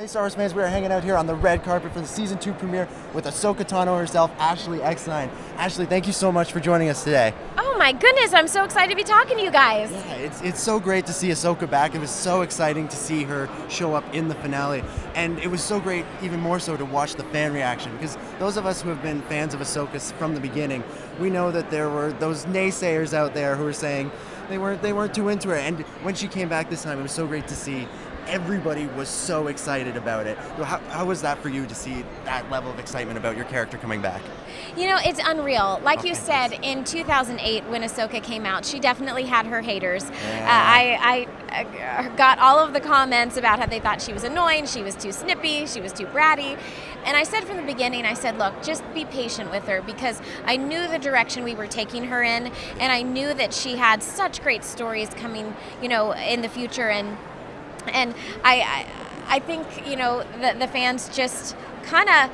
Hey Star Wars fans, we are hanging out here on the red carpet for the Season 2 premiere with Ahsoka Tano herself, Ashley X9. Ashley, thank you so much for joining us today. Oh my goodness, I'm so excited to be talking to you guys. Yeah, it's so great to see Ahsoka back. It was so exciting to see her show up in the finale. And it was so great, even more so, to watch the fan reaction. Because those of us who have been fans of Ahsoka from the beginning, we know that there were those naysayers out there who were saying they weren't too into her. And when she came back this time, it was so great to see everybody was so excited about it. How was that for you to see that level of excitement about your character coming back? You know, it's unreal. Like you said, in 2008 when Ahsoka came out, she definitely had her haters. I got all of the comments about how they thought she was annoying, she was too snippy, she was too bratty. And I said from the beginning, I said, look, just be patient with her, because I knew the direction we were taking her in, and I knew that she had such great stories coming, in the future. And I think, the fans just kind of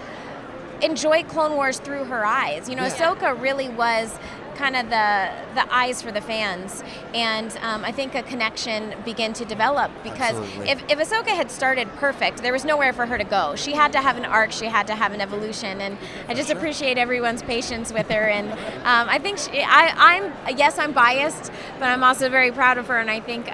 enjoy Clone Wars through her eyes. Ahsoka really was kind of the eyes for the fans, and I think a connection began to develop, because if Ahsoka had started perfect, there was nowhere for her to go. She had to have an arc, she had to have an evolution, and I just appreciate everyone's patience with her. And I think I'm biased, but I'm also very proud of her, and I think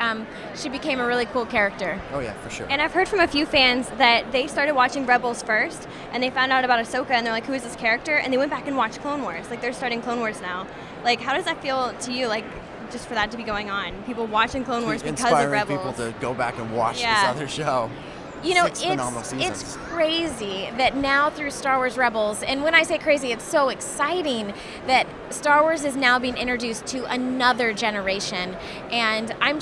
she became a really cool character. Oh yeah, for sure. And I've heard from a few fans that they started watching Rebels first, and they found out about Ahsoka, and they're like, who is this character? And they went back and watched Clone Wars. Like, they're starting Clone Wars now. Like, how does that feel to you, like, just for that to be going on? People watching Clone Wars because of Rebels. Inspiring people to go back and watch this other show. It's crazy that now through Star Wars Rebels, and when I say crazy, it's so exciting that Star Wars is now being introduced to another generation. And I'm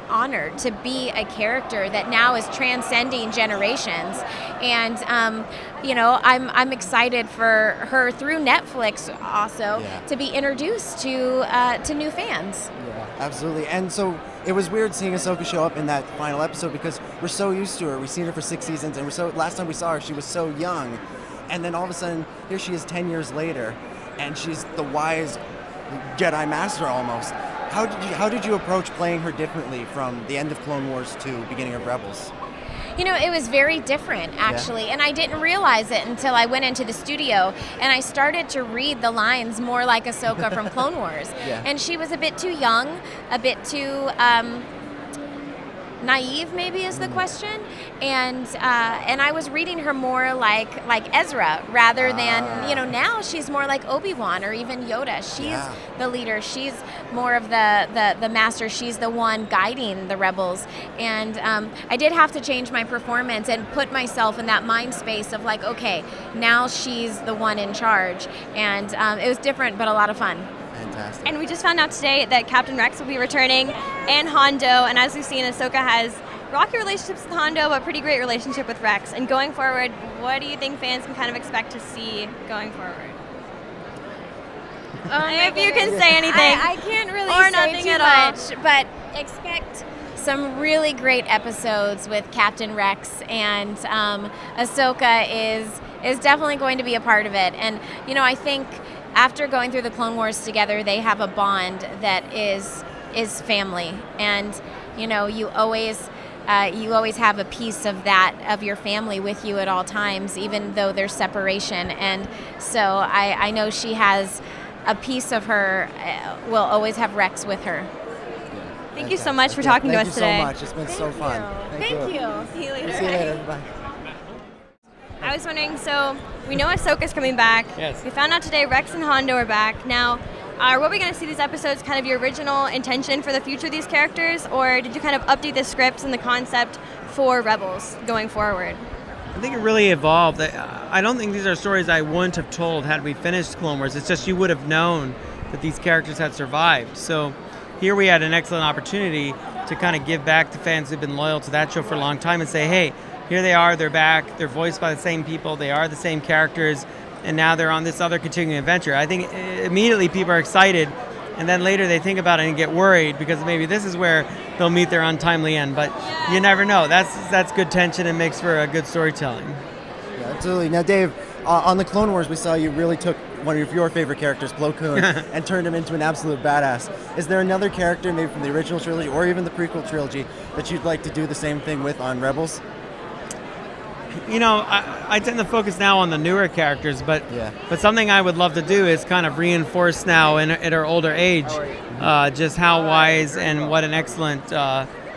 honored to be a character that now is transcending generations. And, I'm excited for her through Netflix also to be introduced to new fans. Yeah, absolutely. And so it was weird seeing Ahsoka show up in that final episode, because we're so used to her. We've seen her for 6 seasons, and last time we saw her, she was so young. And then all of a sudden, here she is 10 years later, and she's the wise Jedi Master almost. How did you approach playing her differently from the end of Clone Wars to beginning of Rebels? It was very different, actually, and I didn't realize it until I went into the studio and I started to read the lines more like Ahsoka from Clone Wars. And she was a bit too young, a bit too naive, maybe is the question, and I was reading her more like Ezra rather than now she's more like Obi-Wan or even Yoda. She's the leader. She's more of the master. She's the one guiding the rebels, and I did have to change my performance and put myself in that mind space of like, okay, now she's the one in charge, and it was different but a lot of fun. Fantastic. And we just found out today that Captain Rex will be returning, and Hondo, and as we've seen, Ahsoka has rocky relationships with Hondo, but pretty great relationship with Rex. And going forward, what do you think fans can kind of expect to see going forward? If you can say anything. I can't really or say nothing too at much, but expect some really great episodes with Captain Rex, and Ahsoka is definitely going to be a part of it. And I think after going through the Clone Wars together, they have a bond that is family, and you always have a piece of that, of your family, with you at all times, even though there's separation. And so I know she has a piece of her, will always have Rex with her. Thank you so much for talking to us today. Thank you so much. It's been so fun. Thank you. See you later. See you later. Bye. I was wondering, so we know Ahsoka's coming back. Yes. We found out today Rex and Hondo are back. Now, are we going to see these episodes kind of your original intention for the future of these characters, or did you kind of update the scripts and the concept for Rebels going forward? I think it really evolved. I don't think these are stories I wouldn't have told had we finished Clone Wars. It's just you would have known that these characters had survived. So here we had an excellent opportunity to kind of give back to fans who've been loyal to that show for a long time and say, hey, here they are, they're back, they're voiced by the same people, they are the same characters, and now they're on this other continuing adventure. I think immediately people are excited, and then later they think about it and get worried because maybe this is where they'll meet their untimely end. But you never know. That's good tension and makes for a good storytelling. Yeah, absolutely. Now, Dave, on the Clone Wars, we saw you really took one of your favorite characters, Plo Koon, and turned him into an absolute badass. Is there another character, maybe from the original trilogy or even the prequel trilogy, that you'd like to do the same thing with on Rebels? I tend to focus now on the newer characters, but something I would love to do is kind of reinforce now at her older age, just how wise and what an excellent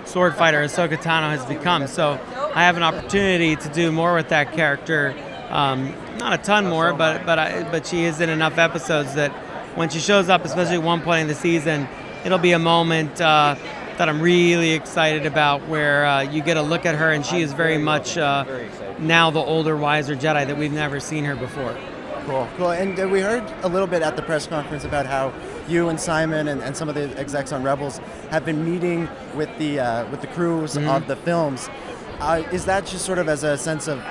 sword fighter Ahsoka Tano has become. So I have an opportunity to do more with that character. Not a ton more, but she is in enough episodes that when she shows up, especially at one point in the season, it'll be a moment that I'm really excited about, where you get a look at her, and she is very much now the older, wiser Jedi that we've never seen her before. Cool. And we heard a little bit at the press conference about how you and Simon and some of the execs on Rebels have been meeting with the crews of the films. Is that just sort of as a sense of,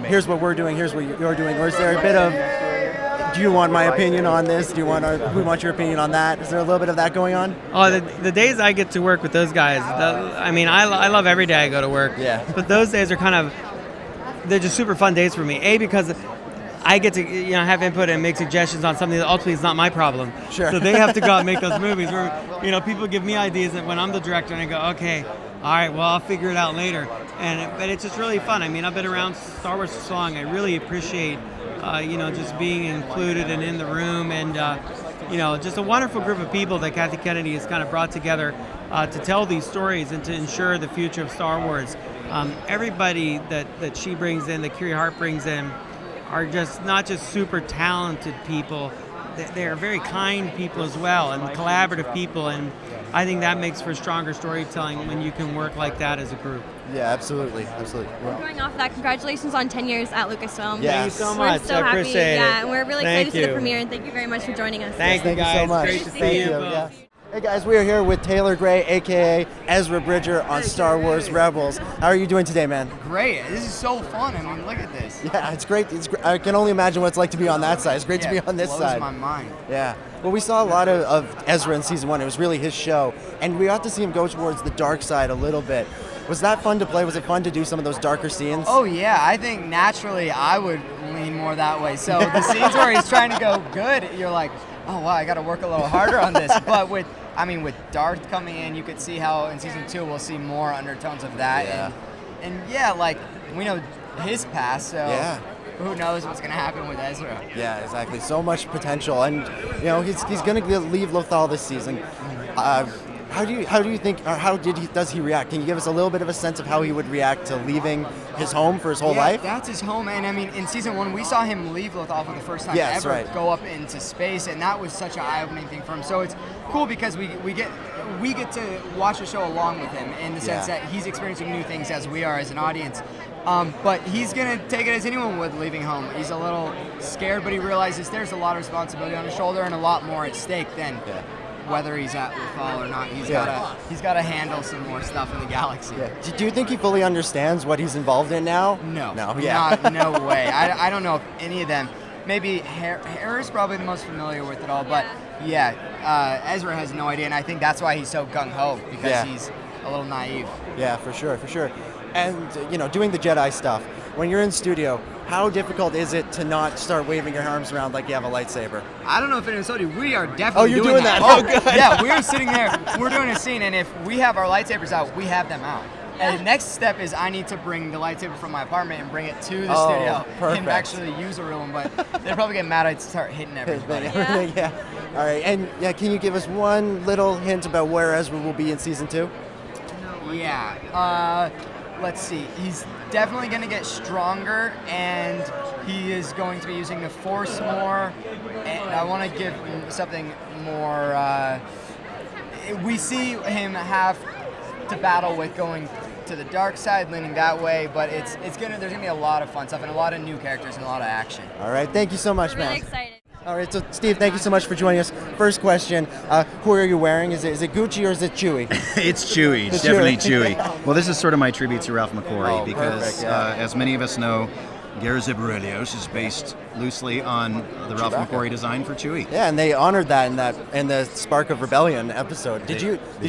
here's what we're doing, here's what you're doing, or is there a bit of, do you want my opinion on this? We want your opinion on that? Is there a little bit of that going on? Oh, the days I get to work with those guys, I love every day I go to work. Yeah. But those days are they're just super fun days for me. Because I get to have input and make suggestions on something that ultimately is not my problem. Sure. So they have to go out and make those movies where people give me ideas that when I'm the director and I go, okay, all right, well, I'll figure it out later. But it's just really fun. I've been around Star Wars for so long. I really appreciate just being included and in the room, and just a wonderful group of people that Kathy Kennedy has kind of brought together to tell these stories and to ensure the future of Star Wars. Everybody that she brings in, that Kiri Hart brings in, are just not just super talented people. They're very kind people as well, and collaborative people, and I think that makes for stronger storytelling when you can work like that as a group. Yeah, absolutely. Well, going off that, congratulations on 10 years at Lucasfilm. Yeah. Thank you so much. We're so I happy. appreciate it. Yeah, and we're really Thank excited to see the you. premiere, and thank you very much for joining us. Thank you, guys. so much. Great to see Thank you you. both. Yeah. Hey guys, we are here with Taylor Gray, aka Ezra Bridger on Star Wars Rebels. How are you doing today, man? Great. This is so fun. Look at this. Yeah, it's great. I can only imagine what it's like to be on that side. It's great to be on this blows side. my mind. Yeah. Well, we saw a lot of Ezra in season 1. It was really his show, and we got to see him go towards the dark side a little bit. Was that fun to play? Was it fun to do some of those darker scenes? Oh yeah, I think naturally I would lean more that way. So the scenes where he's trying to go good, you're like, oh wow, I got to work a little harder on this. But with Darth coming in, you could see how in season 2 we'll see more undertones of that. Yeah. And yeah, like we know his past, so Yeah. who knows what's gonna happen with Ezra? Yeah, exactly. So much potential, and he's going to leave Lothal this season. How do you think, or does he react? Can you give us a little bit of a sense of how he would react to leaving his home for his whole life? That's his home, and in season 1 we saw him leave Lothal for the first time Yes, ever, right. go up into space, and that was such an eye-opening thing for him. So it's cool because we get to watch the show along with him in the sense that he's experiencing new things as we are as an audience. But he's gonna take it as anyone would leaving home. He's a little scared, but he realizes there's a lot of responsibility on his shoulder and a lot more at stake than whether he's at Lothal or not. He's gotta handle some more stuff in the galaxy. Yeah. Do you think he fully understands what he's involved in now? No. Yeah. No way. I don't know if any of them. Maybe Harris probably the most familiar with it all, but Ezra has no idea, and I think that's why he's so gung-ho, because he's a little naive. Yeah, for sure. And, doing the Jedi stuff, when you're in studio, how difficult is it to not start waving your arms around like you have a lightsaber? I don't know if anyone told you, we are definitely you're doing that. Oh, good. Yeah, we're sitting there, we're doing a scene, and if we have our lightsabers out, we have them out. And the next step is I need to bring the lightsaber from my apartment and bring it to the studio perfect. and actually use a real one, but they'd probably get mad I'd start hitting everybody. Yeah. All right, and can you give us one little hint about where Ezra will be in season 2? Yeah. Let's see. He's definitely going to get stronger, and he is going to be using the Force more. And I want to give him something more. We see him have to battle with going to the dark side, leaning that way, but there's gonna be a lot of fun stuff and a lot of new characters and a lot of action. All right, thank you so much, Really man. excited. All right, so Steve, thank you so much for joining us. First question, who are you wearing? Is it Gucci or is it Chewy? It's Chewy. It's definitely Chewy. Well, this is sort of my tribute to Ralph McQuarrie because, perfect, yeah. as many of us know, Garza Borrelios is based loosely on the Ralph McQuarrie design for Chewie. Yeah, and they honored that in the Spark of Rebellion episode. They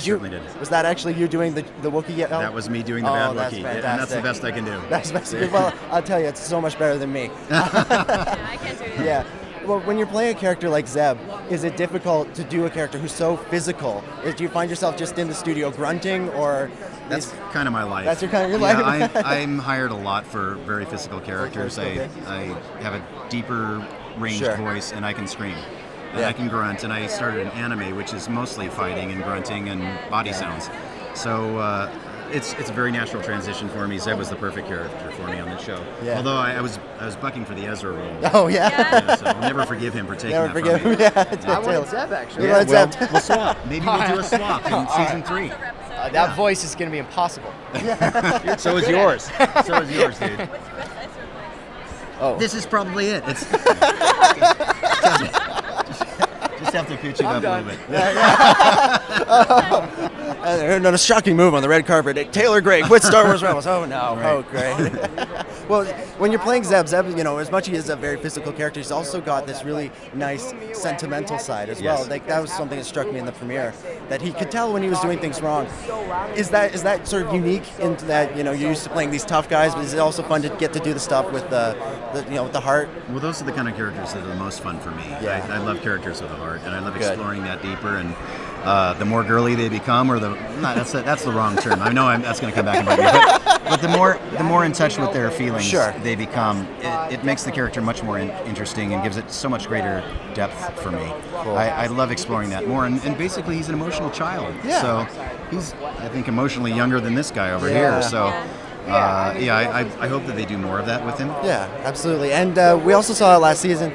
certainly did. Was that actually you doing the Wookiee? That was me doing the bad that's Wookiee, fantastic. and that's the best I can do. That's best. Well, I'll tell you, it's so much better than me. Yeah, I can't do it. Yeah. Well, when you're playing a character like Zeb, is it difficult to do a character who's so physical? Do you find yourself just in the studio grunting, or That's kind of my life. That's your kind of your Yeah, life? I'm hired a lot for very physical characters. Okay. I have a deeper ranged Sure. voice, and I can scream. And Yeah. I can grunt, and I started an anime, which is mostly fighting and grunting and body sounds. So it's a very natural transition for me. Zeb was the perfect character for me on the show. Yeah. Although I was bucking for the Ezra role. Oh yeah. Yeah, so I'll never forgive him for taking Never that forgive from him. me. Yeah. I wanted Zeb actually. Yeah, well, Zeb. we'll swap. Maybe we'll do a swap in season 3. That voice is going to be impossible. So is yours. So is yours, dude. Oh. This is probably it. It's just have to pitch it up a little bit. Another shocking move on the red carpet. Taylor Gray quit Star Wars Rebels. Oh no! Right. Oh great. Well, when you're playing Zeb, as much as he is a very physical character, he's also got this really nice sentimental side as well. Yes. Like that was something that struck me in the premiere, that he could tell when he was doing things wrong. Is that sort of unique in that you're used to playing these tough guys, but is it also fun to get to do the stuff with with the heart? Well, those are the kind of characters that are the most fun for me. Yeah. I love characters with a heart, and I love Good. exploring that deeper. And the more girly they become, or that's the wrong term. I know that's going to come back and bite me. But the more in touch with their feelings Sure. they become, it makes the character much more interesting and gives it so much greater depth for me. Cool. I love exploring that more. And basically, he's an emotional child. Yeah. So he's, I think, emotionally younger than this guy over Yeah. here. So. I hope that they do more of that with him. Yeah, absolutely. And we also saw it last season.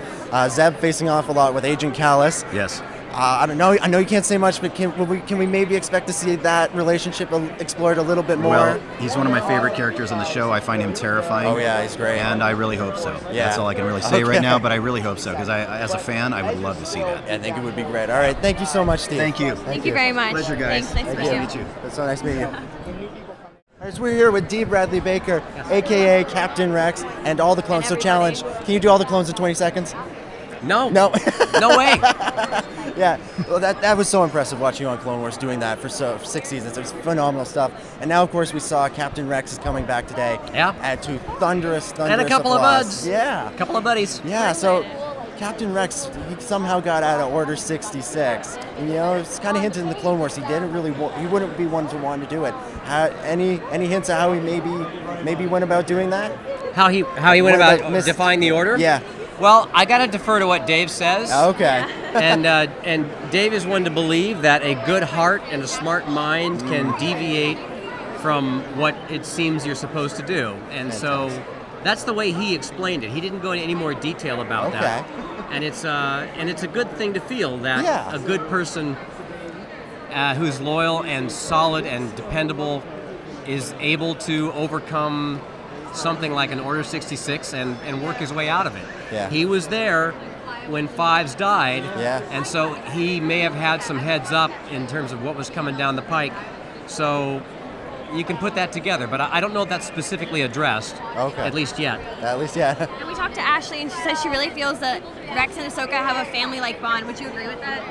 Zeb facing off a lot with Agent Callus. Yes. I don't know. I know you can't say much, but can we maybe expect to see that relationship explored a little bit more? Well, he's one of my favorite characters on the show. I find him terrifying. Oh, yeah, he's great. And I really hope so. Yeah. That's all I can really say Okay. right now, but I really hope so, because as a fan, I would love to see that. I think it would be great. All right, thank you so much, Steve. Thank you. Thank you very much. Pleasure, guys. Thanks. Nice to meet you. It's so nice meeting you. All right, so we're here with D. Bradley Baker, a.k.a. Captain Rex, and all the clones. So challenge, can you do all the clones in 20 seconds? No. No. No way. Yeah, well, that was so impressive watching you on Clone Wars doing that for 6 seasons. It was phenomenal stuff. And now, of course, we saw Captain Rex is coming back today. Yeah. And to thunderous And a couple applause. of buds. Yeah. A couple of buddies. Yeah, so Captain Rex, he somehow got out of Order 66. And, it's kind of hinted in the Clone Wars he wouldn't be one to want to do it. Any hints of how he maybe went about doing that? How he went about defying the order? Yeah. Well, I gotta defer to what Dave says. Okay. And Dave is one to believe that a good heart and a smart mind can deviate from what it seems you're supposed to do. And so that's the way he explained it. He didn't go into any more detail about that. And it's a good thing to feel that a good person who's loyal and solid and dependable is able to overcome something like an Order 66 and work his way out of it. Yeah. He was there when Fives died, Yeah. and so he may have had some heads up in terms of what was coming down the pike. So you can put that together, but I don't know if that's specifically addressed, at least yet. At least, yeah. And we talked to Ashley, and she says she really feels that Rex and Ahsoka have a family-like bond. Would you agree with that?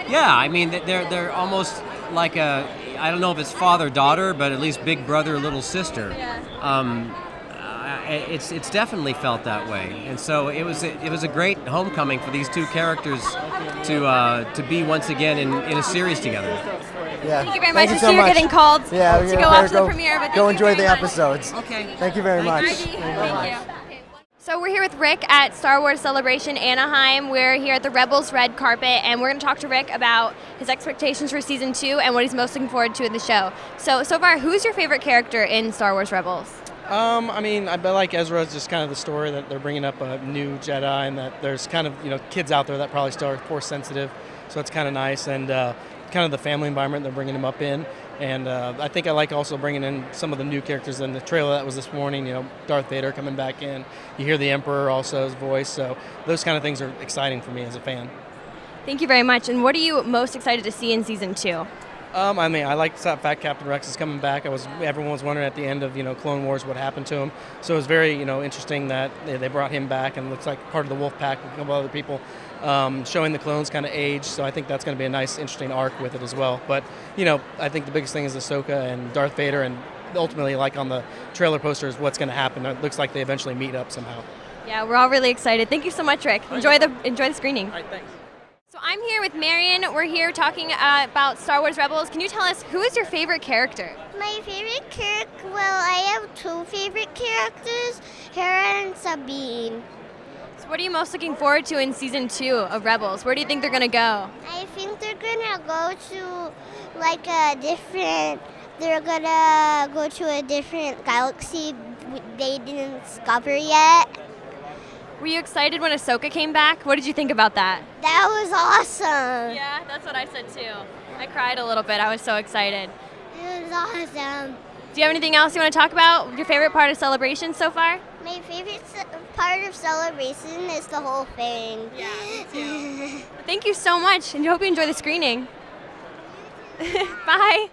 Yeah, I mean, they're almost like I don't know if it's father-daughter, but at least big brother, little sister. Yeah. It's definitely felt that way, and so it was a great homecoming for these two characters to be once again in a series together. Yeah. Thank you very much. you I so see you're much. getting called Yeah, to we're go gonna watch the go- premiere, but go thank you enjoy very the much. episodes. Okay. Thank you very much. Thank you. So we're here with Rick at Star Wars Celebration Anaheim. We're here at the Rebels red carpet, and we're going to talk to Rick about his expectations for Season 2 and what he's most looking forward to in the show. So far, who's your favorite character in Star Wars Rebels? I mean, I like Ezra's just kind of the story that they're bringing up a new Jedi, and that there's kind of kids out there that probably still are Force sensitive, so it's kind of nice, and kind of the family environment they're bringing him up in. And I think I like also bringing in some of the new characters in the trailer that was this morning. Darth Vader coming back in. You hear the Emperor also, his voice. So those kind of things are exciting for me as a fan. Thank you very much. And what are you most excited to see in Season 2? I mean, I like the fact Captain Rex is coming back. Everyone was wondering at the end of Clone Wars what happened to him. So it was very interesting that they brought him back, and looks like part of the Wolf Pack with a couple other people, showing the clones kind of age. So I think that's going to be a nice, interesting arc with it as well. But I think the biggest thing is Ahsoka and Darth Vader, and ultimately, like on the trailer poster, is what's going to happen. It looks like they eventually meet up somehow. Yeah, we're all really excited. Thank you so much, Rick. Enjoy the screening. All right, thanks. So I'm here with Marion. We're here talking about Star Wars Rebels. Can you tell us who is your favorite character? My favorite character, well, I have two favorite characters, Hera and Sabine. So what are you most looking forward to in season 2 of Rebels? Where do you think they're gonna go? I think they're gonna go to like they're gonna go to a different galaxy they didn't discover yet. Were you excited when Ahsoka came back? What did you think about that? That was awesome. Yeah, that's what I said too. I cried a little bit. I was so excited. It was awesome. Do you have anything else you want to talk about? Your favorite part of Celebration so far? My favorite part of Celebration is the whole thing. Yeah, me too. Thank you so much, and I hope you enjoy the screening. Bye.